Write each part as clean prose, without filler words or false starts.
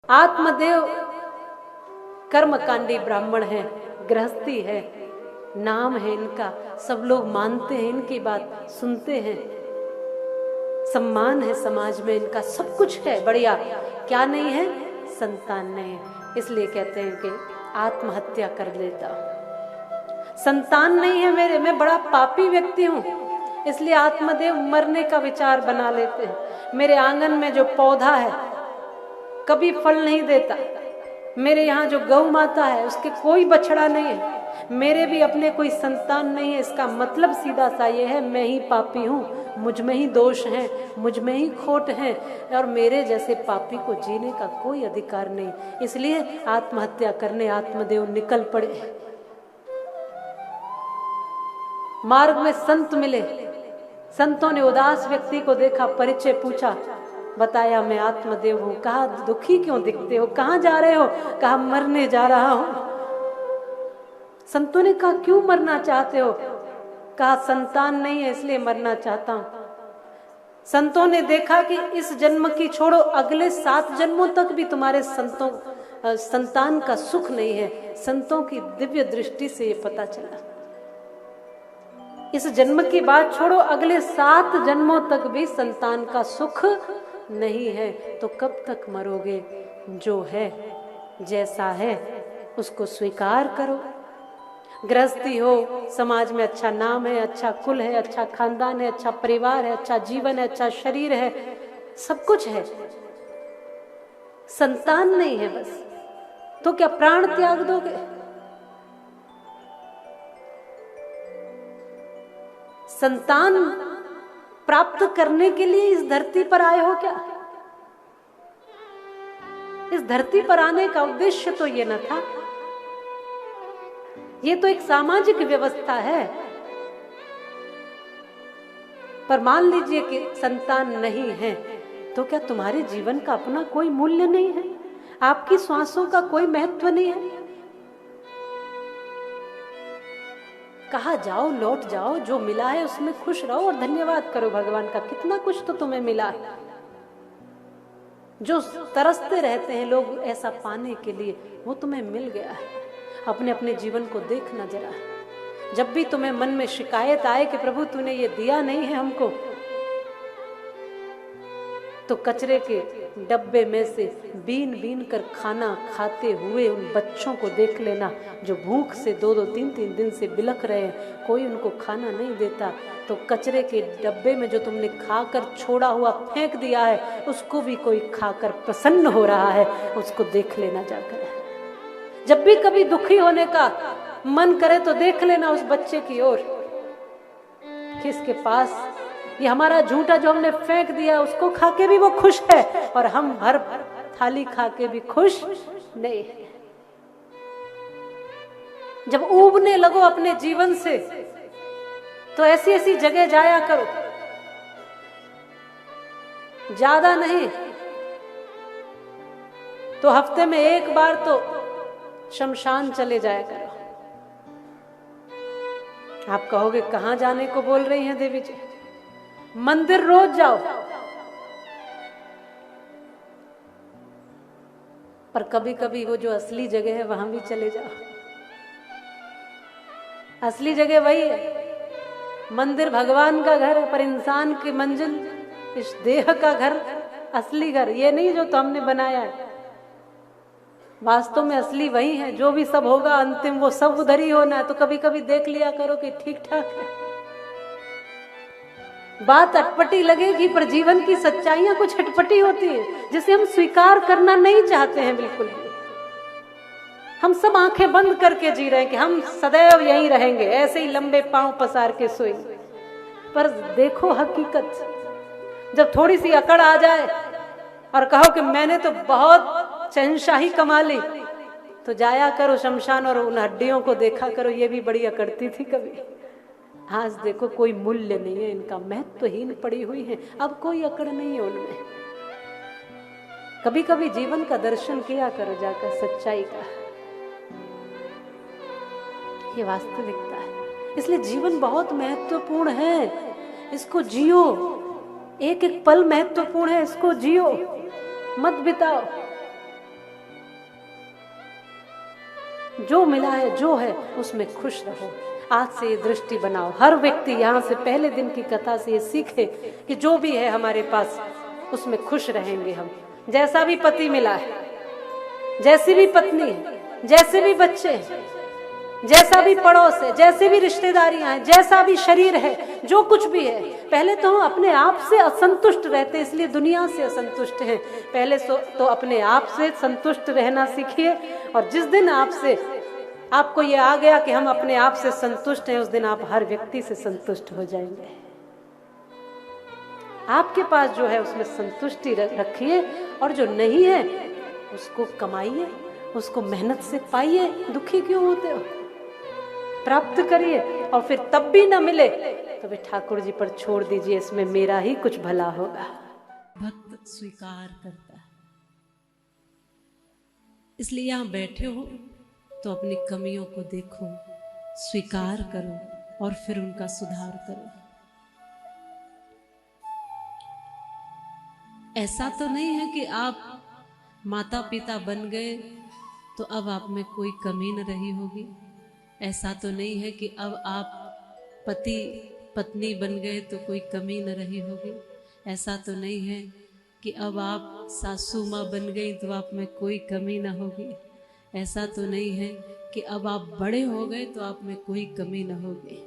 आत्मदेव कर्मकांडी ब्राह्मण है, गृहस्थी है, नाम है इनका, सब लोग मानते हैं, इनकी बात सुनते हैं, सम्मान है समाज में इनका, सब कुछ है बढ़िया। क्या नहीं है? संतान नहीं है। इसलिए कहते हैं कि आत्महत्या कर लेता। संतान नहीं है मेरे, मैं बड़ा पापी व्यक्ति हूं, इसलिए आत्मदेव मरने का विचार बना लेते हैं। मेरे आंगन में जो पौधा है कभी फल नहीं देता, मेरे यहाँ जो गौ माता है उसके कोई बछड़ा नहीं है, मेरे भी अपने कोई संतान नहीं है। इसका मतलब सीधा सा ये है, मैं ही पापी हूँ, मुझ में ही दोष है, मुझ में ही खोट है, और मेरे जैसे पापी को जीने का कोई अधिकार नहीं। इसलिए आत्महत्या करने आत्मदेव निकल पड़े। मार्ग में संत मिले, संतों ने उदास व्यक्ति को देखा, परिचय पूछा, बताया मैं आत्मदेव हूं। कहा दुखी क्यों दिखते हो, कहाँ जा रहे हो? कहा मरने जा रहा हूं। संतों ने कहा क्यों मरना चाहते हो? कहा संतान नहीं है इसलिए मरना चाहता हूं। संतों ने देखा कि इस जन्म की छोड़ो, अगले 7 जन्मों तक भी तुम्हारे संतान का सुख नहीं है। संतों की दिव्य दृष्टि से ये पता चला, इस जन्म की बात छोड़ो, अगले 7 जन्मों तक भी संतान का सुख नहीं है। तो कब तक मरोगे? जो है जैसा है उसको स्वीकार करो। गृहस्थी हो, समाज में अच्छा नाम है, अच्छा कुल है, अच्छा खानदान है, अच्छा परिवार है, अच्छा जीवन है, अच्छा शरीर है, सब कुछ है, संतान नहीं है बस, तो क्या प्राण त्याग दोगे? संतान प्राप्त करने के लिए इस धरती पर आए हो क्या? इस धरती पर आने का उद्देश्य तो ये न था। ये तो एक सामाजिक व्यवस्था है। पर मान लीजिए कि संतान नहीं है, तो क्या तुम्हारे जीवन का अपना कोई मूल्य नहीं है? आपकी श्वासों का कोई महत्व नहीं है? कहा जाओ, लौट जाओ, जो मिला है उसमें खुश रहो और धन्यवाद करो भगवान का। कितना कुछ तो तुम्हें मिला। जो तरसते रहते हैं लोग ऐसा पाने के लिए, वो तुम्हें मिल गया है। अपने अपने जीवन को देखना जरा। जब भी तुम्हें मन में शिकायत आए कि प्रभु तूने ये दिया नहीं है हमको, तो कचरे के डब्बे में से बीन बीन कर खाना खाते हुए उन बच्चों को देख लेना जो भूख से 2-2, 3-3 दिन से बिलख रहे हैं, कोई उनको खाना नहीं देता। तो कचरे के डब्बे में जो तुमने खाकर छोड़ा हुआ फेंक दिया है, उसको भी कोई खाकर प्रसन्न हो रहा है, उसको देख लेना जाकर। जब भी कभी दुखी होने का मन करे तो देख लेना उस बच्चे की ओर, किसके पास ये हमारा झूठा जो हमने फेंक दिया उसको खा के भी वो खुश है, और हम भर थाली खा के भी खुश नहीं है। जब ऊबने लगो अपने जीवन से, तो ऐसी ऐसी जगह जाया करो, ज्यादा नहीं तो हफ्ते में 1 बार तो शमशान चले जाया करो। आप कहोगे कहां जाने को बोल रही हैं देवी जी? मंदिर रोज जाओ, पर कभी कभी वो जो असली जगह है वहां भी चले जाओ। असली जगह वही है। मंदिर भगवान का घर है, पर इंसान की मंजिल इस देह का घर, असली घर ये नहीं जो तो हमने बनाया है। वास्तव में असली वही है। जो भी सब होगा अंतिम वो सब उधर ही होना है। तो कभी कभी देख लिया करो कि ठीक ठाक है। बात अटपटी लगेगी, पर जीवन की सच्चाइयां कुछ अटपटी होती है जिसे हम स्वीकार करना नहीं चाहते हैं बिल्कुल भी। हम सब आंखें बंद करके जी रहे हैं कि हम सदैव यहीं रहेंगे, ऐसे ही लंबे पांव पसार के सोएंगे। पर देखो हकीकत, जब थोड़ी सी अकड़ आ जाए और कहो कि मैंने तो बहुत शहंशाही कमा ली, तो जाया करो शमशान और उन हड्डियों को देखा करो। ये भी बड़ी अकड़ती थी कभी। आज देखो कोई मूल्य नहीं है इनका, महत्वहीन पड़ी हुई है, अब कोई अकड़ नहीं है उनमें। कभी कभी जीवन का दर्शन किया करो जाकर, सच्चाई का। ये वास्तविकता है। इसलिए जीवन बहुत महत्वपूर्ण है, इसको जियो। एक एक पल महत्वपूर्ण है, इसको जियो, मत बिताओ। जो मिला है, जो है, उसमें खुश रहो। आज से ये दृष्टि बनाओ। हर व्यक्ति यहाँ से पहले दिन की कथा से ये सीखे कि जो भी है हमारे पास उसमें खुश रहेंगे हम। जैसा भी पति मिला है, जैसी भी पत्नी है, जैसे भी बच्चे हैं, जैसा भी पड़ोस है, जैसे भी रिश्तेदारियां हैं, जैसा भी शरीर है, जो कुछ भी है, पहले तो हम अपने आप से असंतुष्ट रहते, इसलिए दुनिया से असंतुष्ट हैं। पहले तो अपने आप से संतुष्ट रहना सीखिए, और जिस दिन आपसे आपको ये आ गया कि हम अपने आप से संतुष्ट हैं, उस दिन आप हर व्यक्ति से संतुष्ट हो जाएंगे। आपके पास जो है उसमें संतुष्टि रखिए, और जो नहीं है उसको कमाइए, उसको मेहनत से पाइए। दुखी क्यों होते हो? प्राप्त करिए, और फिर तब भी न मिले तो भी ठाकुर जी पर छोड़ दीजिए, इसमें मेरा ही कुछ भला होगा। भक्त स्वीकार करता है। इसलिए यहां बैठे हो तो अपनी कमियों को देखो, स्वीकार करो और फिर उनका सुधार करो। ऐसा तो नहीं है कि आप माता पिता बन गए तो अब आप में कोई कमी न रही होगी। ऐसा तो नहीं है कि अब आप पति पत्नी बन गए तो कोई कमी न रही होगी। ऐसा तो नहीं है कि अब आप सासू माँ बन गई तो आप में कोई कमी न होगी। ऐसा तो नहीं है कि अब आप बड़े हो गए तो आप में कोई कमी न होगी।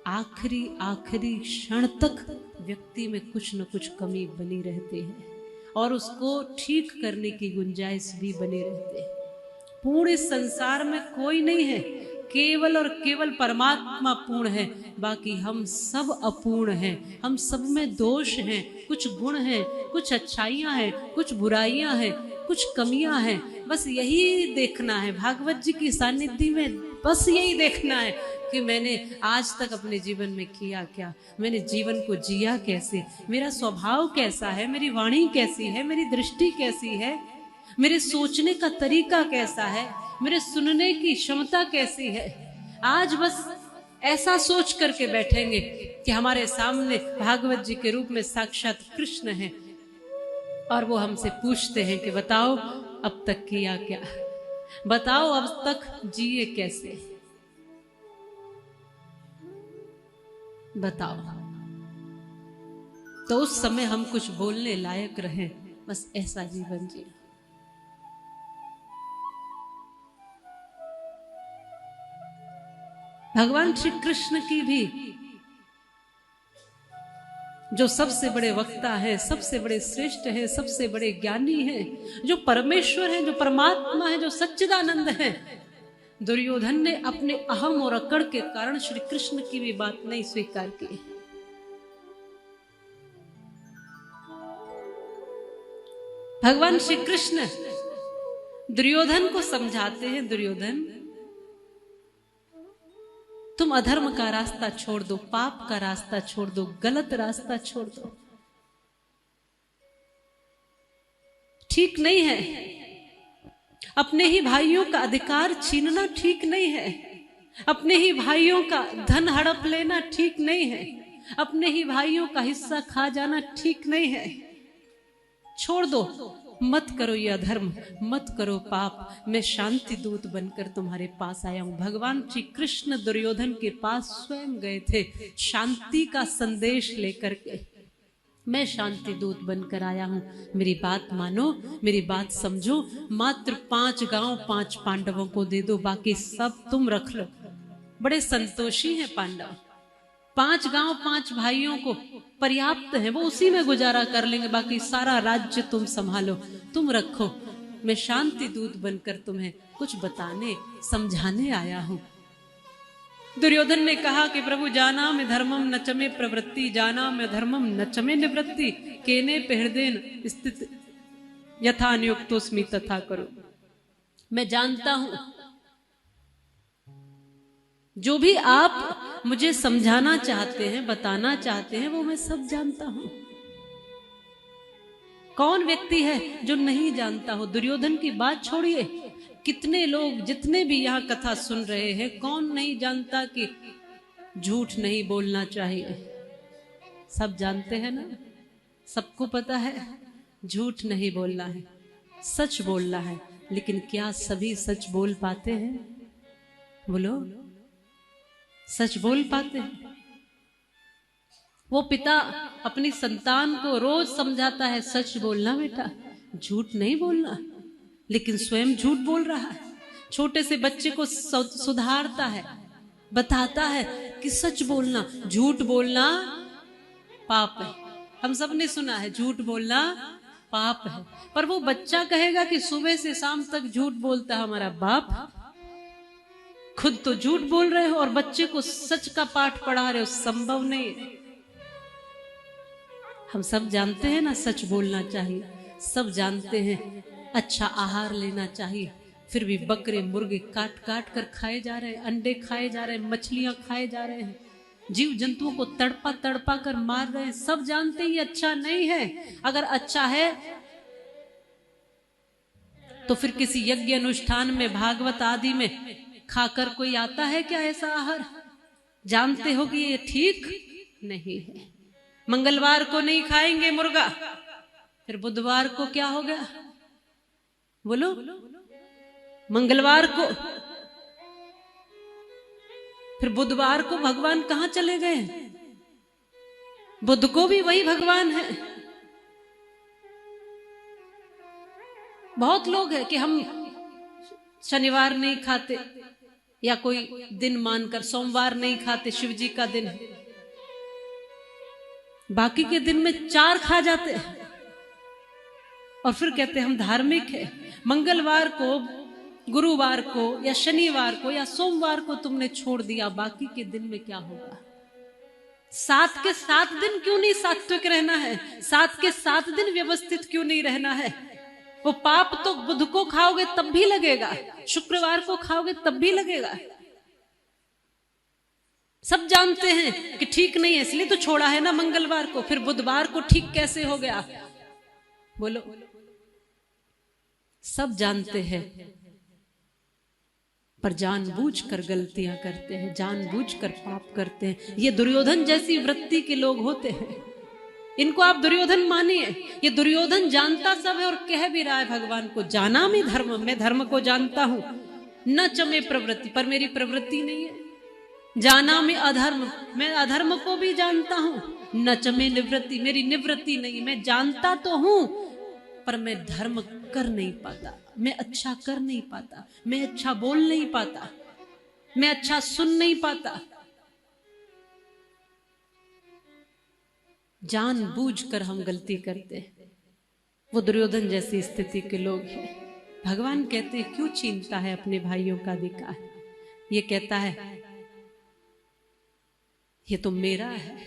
आखिरी आखिरी क्षण तक व्यक्ति में कुछ न कुछ कमी बनी रहती है, और उसको ठीक करने की गुंजाइश भी बनी रहती है। पूर्ण संसार में कोई नहीं है, केवल और केवल परमात्मा पूर्ण है, बाकी हम सब अपूर्ण हैं। हम सब में दोष हैं, कुछ गुण हैं, कुछ अच्छाइयां हैं, कुछ बुराइयां हैं, कुछ कमियां हैं। बस यही देखना है भागवत जी की सानिध्य में, बस यही देखना है कि मैंने आज तक अपने जीवन में किया क्या, मैंने जीवन को जिया कैसे, मेरा स्वभाव कैसा है, मेरी वाणी कैसी है, मेरी दृष्टि कैसी है, मेरे सोचने का तरीका कैसा है, मेरे सुनने की क्षमता कैसी है। आज बस ऐसा सोच करके बैठेंगे कि हमारे सामने भागवत जी के रूप में साक्षात कृष्ण हैं, और वो हमसे पूछते हैं कि बताओ अब तक किया क्या, बताओ अब तक जिए कैसे, बताओ। तो उस समय हम कुछ बोलने लायक रहें, बस ऐसा जीवन जिए। भगवान श्री कृष्ण की भी, जो सबसे बड़े वक्ता है, सबसे बड़े श्रेष्ठ है, सबसे बड़े ज्ञानी है, जो परमेश्वर है, जो परमात्मा है, जो सच्चिदानंद है, दुर्योधन ने अपने अहम और अकड़ के कारण श्री कृष्ण की भी बात नहीं स्वीकार की। भगवान श्री कृष्ण दुर्योधन को समझाते हैं, दुर्योधन तुम अधर्म का रास्ता छोड़ दो, पाप का रास्ता छोड़ दो, गलत रास्ता छोड़ दो। ठीक नहीं है, अपने ही भाइयों का अधिकार छीनना ठीक नहीं है, अपने ही भाइयों का धन हड़प लेना ठीक नहीं है, अपने ही भाइयों का हिस्सा खा जाना ठीक नहीं है। छोड़ दो, मत करो ये अधर्म, मत करो पाप। मैं शांति दूत बनकर तुम्हारे पास आया हूं। भगवान श्री कृष्ण दुर्योधन के पास स्वयं गए थे शांति का संदेश लेकर के। मैं शांति दूत बनकर आया हूं, मेरी बात मानो, मेरी बात समझो। मात्र 5 गांव 5 पांडवों को दे दो, बाकी सब तुम रख लो। बड़े संतोषी हैं पांडव, 5 गांव 5 भाइयों को पर्याप्त है, वो उसी में गुजारा कर लेंगे, बाकी सारा राज्य तुम संभालो, तुम रखो। मैं शांति दूत बनकर तुम्हें कुछ बताने समझाने आया हूं। दुर्योधन ने कहा कि प्रभु जाना में धर्मम न चमे प्रवृत्ति, जाना में धर्मम न चमे निवृत्ति, केने हृदयेन स्थित यथा नियुक्तोस्मि तथा करो। मैं जानता हूं जो भी आप मुझे समझाना चाहते हैं, बताना चाहते हैं, वो मैं सब जानता हूं। कौन व्यक्ति है जो नहीं जानता हो? दुर्योधन की बात छोड़िए, कितने लोग जितने भी यहां कथा सुन रहे हैं, कौन नहीं जानता कि झूठ नहीं बोलना चाहिए? सब जानते हैं ना, सबको पता है झूठ नहीं बोलना है, सच बोलना है। लेकिन क्या सभी सच बोल पाते हैं? बोलो, सच बोल पाते हैं? वो पिता अपनी संतान को रोज समझाता है, सच बोलना बेटा, झूठ नहीं बोलना, लेकिन स्वयं झूठ बोल रहा है। छोटे से बच्चे को सुधारता है, बताता है कि सच बोलना, झूठ बोलना पाप है। हम सब ने सुना है झूठ बोलना पाप है, पर वो बच्चा कहेगा कि सुबह से शाम तक झूठ बोलता है हमारा बाप। खुद तो झूठ बोल रहे हो और बच्चे को सच का पाठ पढ़ा रहे हो, संभव नहीं है। हम सब जानते हैं ना सच बोलना चाहिए, सब जानते हैं अच्छा आहार लेना चाहिए, फिर भी बकरे मुर्गे काट काट कर खाए जा रहे हैं, अंडे खाए जा रहे हैं, मछलियां खाए जा रहे हैं, जीव जंतुओं को तड़पा तड़पा कर मार रहे हैं। सब जानते ही अच्छा नहीं है। अगर अच्छा है तो फिर किसी यज्ञ अनुष्ठान में, भागवत आदि में खाकर कोई आता है क्या ऐसा आहार? जानते हो कि ये ठीक नहीं है। मंगलवार को नहीं खाएंगे मुर्गा, फिर बुधवार को क्या हो गया? बोलो, मंगलवार को, फिर बुधवार को भगवान कहां चले गए? बुध को भी वही भगवान है। बहुत लोग हैं कि हम शनिवार नहीं खाते या कोई दिन मानकर, सोमवार नहीं खाते, शिव जी का दिन है, बाकी के दिन में 4 खा जाते हैं और फिर कहते हैं हम धार्मिक है। मंगलवार को, गुरुवार को या शनिवार को या सोमवार को तुमने छोड़ दिया, बाकी के दिन में क्या होगा? 7 के 7 दिन क्यों नहीं सात्विक रहना है? 7 के 7 दिन व्यवस्थित क्यों नहीं रहना है? वो पाप तो बुध को खाओगे तब भी लगेगा, शुक्रवार को खाओगे तब भी लगेगा। सब जानते हैं कि ठीक नहीं है, इसलिए तो छोड़ा है ना मंगलवार को, फिर बुधवार को ठीक कैसे हो गया? बोलो, सब जानते हैं पर जानबूझकर गलतियां करते हैं, जानबूझकर पाप करते हैं। ये दुर्योधन जैसी वृत्ति के लोग होते हैं। इनको आप दुर्योधन मानिए, ये दुर्योधन जानता सब है और कह भी रहा है भगवान को, जाना मैं धर्म को जानता हूं, न चमे प्रवृत्ति, पर मेरी प्रवृत्ति नहीं है। जाना मैं अधर्म, मैं अधर्म को भी जानता हूं, न चमे निवृत्ति, मेरी निवृत्ति नहीं। मैं जानता तो हूं पर मैं धर्म कर नहीं पाता, मैं अच्छा कर नहीं पाता, मैं अच्छा बोल नहीं पाता, मैं अच्छा सुन नहीं पाता। जानबूझकर हम गलती करते हैं। वो दुर्योधन जैसी स्थिति के लोग हैं। भगवान कहते हैं क्यों छीनता है अपने भाइयों का अधिकार? ये कहता है ये तो मेरा है,